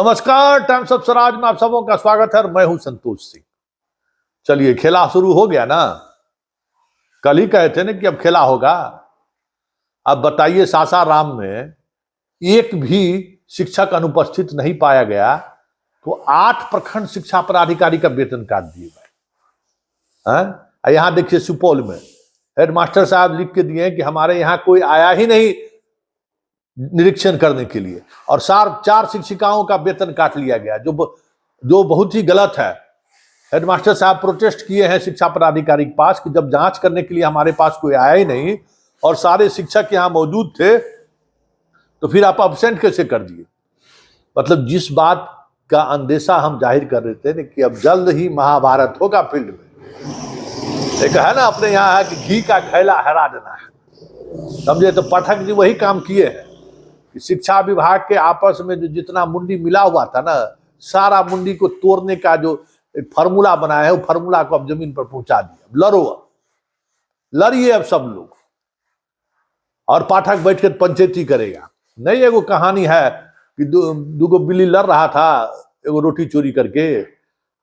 नमस्कार, times of Swaraj में आप सबों का स्वागत है। मैं हूं संतोष सिंह। चलिए, खेला शुरू हो गया ना। कल ही कहे थे ना कि अब खेला होगा। अब बताइए, सासाराम में एक भी शिक्षक अनुपस्थित नहीं पाया गया तो 8 प्रखंड शिक्षा पदाधिकारी का वेतन काट दिए भाई। यहां देखिए, सुपौल में हेडमास्टर साहब लिख के दिए कि हमारे यहां कोई आया ही नहीं निरीक्षण करने के लिए, और 4 शिक्षिकाओं का वेतन काट लिया गया, जो बहुत ही गलत है। हेडमास्टर साहब प्रोटेस्ट किए हैं शिक्षा पदाधिकारी के पास कि जब जांच करने के लिए हमारे पास कोई आया ही नहीं और सारे शिक्षक यहां मौजूद थे तो फिर आप अब्सेंट कैसे कर दिए। मतलब जिस बात का अंदेशा हम जाहिर कर रहे थे कि अब जल्द ही महाभारत होगा फील्ड में। एक है ना अपने यहाँ है कि घी का खैला हरा देना है, समझे। तो पाठक जी वही काम किए हैं कि शिक्षा विभाग के आपस में जो जितना मुंडी मिला हुआ था ना, सारा मुंडी को तोड़ने का जो फार्मूला बनाया है, वो फार्मूला को अब जमीन पर पहुंचा दिया। लड़ो, लड़िए अब सब लोग, और पाठक बैठ कर पंचायती करेगा। नहीं, एगो कहानी है कि दूगो बिल्ली लड़ रहा था एगो रोटी चोरी करके।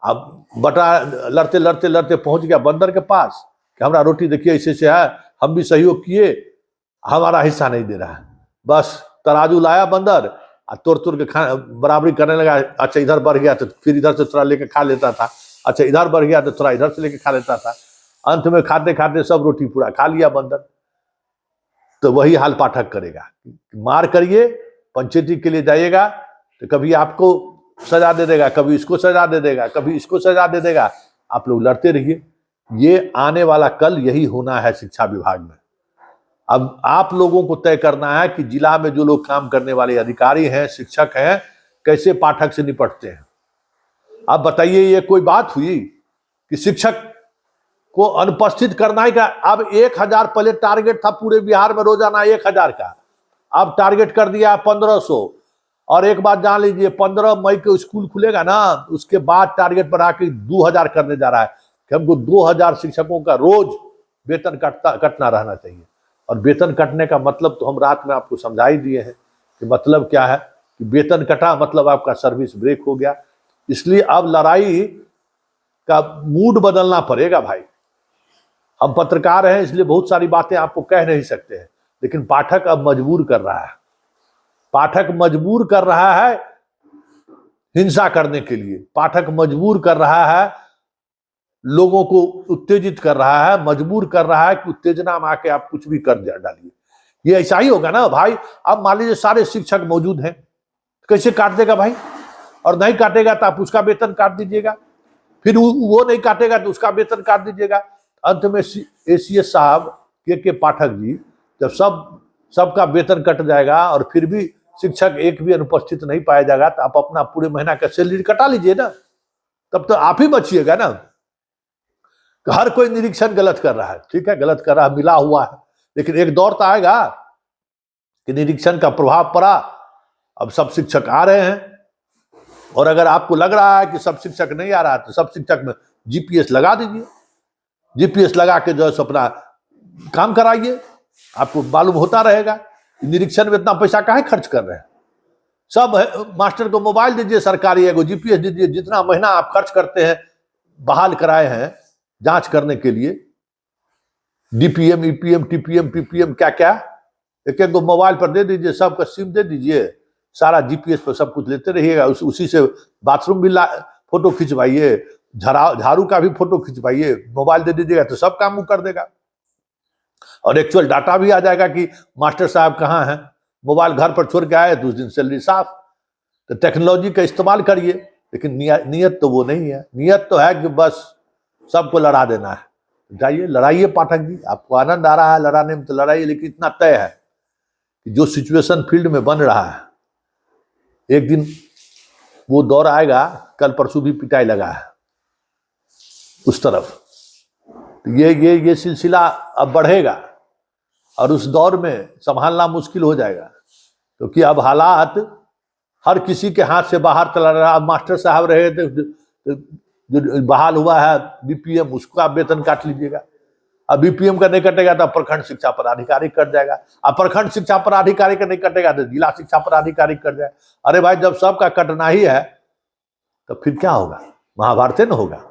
अब बटा लड़ते लड़ते लड़ते पहुंच गया बंदर के पास कि हमारा रोटी देखिए ऐसे से है, हम भी सहयोग किए, हमारा हिस्सा नहीं दे रहा है। बस तराजू लाया बंदर, तोड़ तोड़ के बराबरी करने लगा। अच्छा, इधर बढ़ गया तो फिर इधर से थोड़ा लेके खा लेता था। अच्छा, इधर बढ़ गया तो थोड़ा इधर से लेके खा लेता था। अंत में खाते खाते सब रोटी पूरा खा लिया बंदर। तो वही हाल पाठक करेगा। मार करिए, पंचायती के लिए जाइएगा तो कभी आपको सजा दे देगा, कभी इसको सजा दे देगा, कभी इसको सजा दे देगा। आप लोग लड़ते रहिए। ये आने वाला कल यही होना है शिक्षा विभाग में। अब आप लोगों को तय करना है कि जिला में जो लोग काम करने वाले अधिकारी हैं, शिक्षक हैं, कैसे पाठक से निपटते हैं। अब बताइए, ये कोई बात हुई कि शिक्षक को अनुपस्थित करना ही का। अब 1000 पहले टारगेट था पूरे बिहार में रोजाना 1000 का, अब टारगेट कर दिया 1500। और एक बात जान लीजिए, 15 मई को स्कूल खुलेगा ना, उसके बाद टारगेट बढ़ा के 2000 करने जा रहा है कि हमको 2000 शिक्षकों का रोज वेतन कटना रहना चाहिए। और वेतन कटने का मतलब तो हम रात में आपको समझा ही दिए हैं कि मतलब क्या है कि वेतन कटा मतलब आपका सर्विस ब्रेक हो गया। इसलिए अब लड़ाई का मूड बदलना पड़ेगा भाई। हम पत्रकार हैं, इसलिए बहुत सारी बातें आपको कह नहीं सकते हैं, लेकिन पाठक अब मजबूर कर रहा है। पाठक मजबूर कर रहा है हिंसा करने के लिए। पाठक मजबूर कर रहा है, लोगों को उत्तेजित कर रहा है, मजबूर कर रहा है कि उत्तेजना में आके आप कुछ भी कर डालिए। ये ऐसा ही होगा ना भाई। अब मान लीजिए सारे शिक्षक मौजूद हैं, कैसे काट देगा भाई? और नहीं काटेगा तो आप उसका वेतन काट दीजिएगा, फिर वो नहीं काटेगा तो उसका वेतन काट दीजिएगा। अंत में एसीएस साहब के पाठक जी, जब सबका वेतन कट जाएगा और फिर भी शिक्षक एक भी अनुपस्थित नहीं पाया जाएगा तो आप अपना पूरे महीना का सैलरी कटा लीजिए ना, तब तो आप ही बचिएगा ना। हर कोई निरीक्षण गलत कर रहा है, ठीक है, गलत कर रहा है, मिला हुआ है, लेकिन एक दौर तो आएगा कि निरीक्षण का प्रभाव पड़ा। अब सब शिक्षक आ रहे हैं, और अगर आपको लग रहा है कि सब शिक्षक नहीं आ रहा है तो सब शिक्षक में जीपीएस लगा दीजिए। जीपीएस लगा के जो है अपना काम कराइए, आपको मालूम होता रहेगा निरीक्षण में इतना पैसा काहे खर्च कर रहे हैं। सब मास्टर को मोबाइल दीजिए सरकारी, एगो जीपीएस दीजिए, जितना महीना आप खर्च करते हैं बहाल कराए हैं जांच करने के लिए, डीपीएम, ईपीएम, टीपीएम, पीपीएम, क्या क्या, एक एक मोबाइल पर दे दीजिए, सबका सिम दे दीजिए, सारा जीपीएस पर सब कुछ लेते रहिएगा। उसी से बाथरूम भी फोटो खिंचवाइए, झाड़ू का भी फोटो खिंचवाइए, मोबाइल दे दीजिएगा तो सब काम वो कर देगा। और एक्चुअल डाटा भी आ जाएगा कि मास्टर साहब कहाँ हैं, मोबाइल घर पर छोड़ के आए तो उस दिन सैलरी साफ। तो टेक्नोलॉजी का इस्तेमाल करिए, लेकिन नियत तो वो नहीं है। नियत तो है कि बस सबको लड़ा देना है। जाइए लड़ाइए पाठक जी, आपको आनंद आ रहा है लड़ाने में तो लड़ाइए, लेकिन इतना तय है कि जो सिचुएशन फील्ड में बन रहा है, एक दिन वो दौर आएगा। कल परसों भी पिटाई लगा है उस तरफ। ये सिलसिला अब बढ़ेगा और उस दौर में संभालना मुश्किल हो जाएगा, क्योंकि अब हालात हर किसी के हाथ से बाहर चला रहा। अब मास्टर साहब रहे थे जो बहाल हुआ है बीपीएम, उसका वेतन काट लीजिएगा। अब बीपीएम का नहीं कटेगा तो प्रखंड शिक्षा पदाधिकारी कट जाएगा, अब प्रखंड शिक्षा पदाधिकारी का नहीं कटेगा तो जिला शिक्षा पदाधिकारी कट जाएगा। अरे भाई, जब सबका कटना ही है तो फिर क्या होगा? महाभारत न होगा।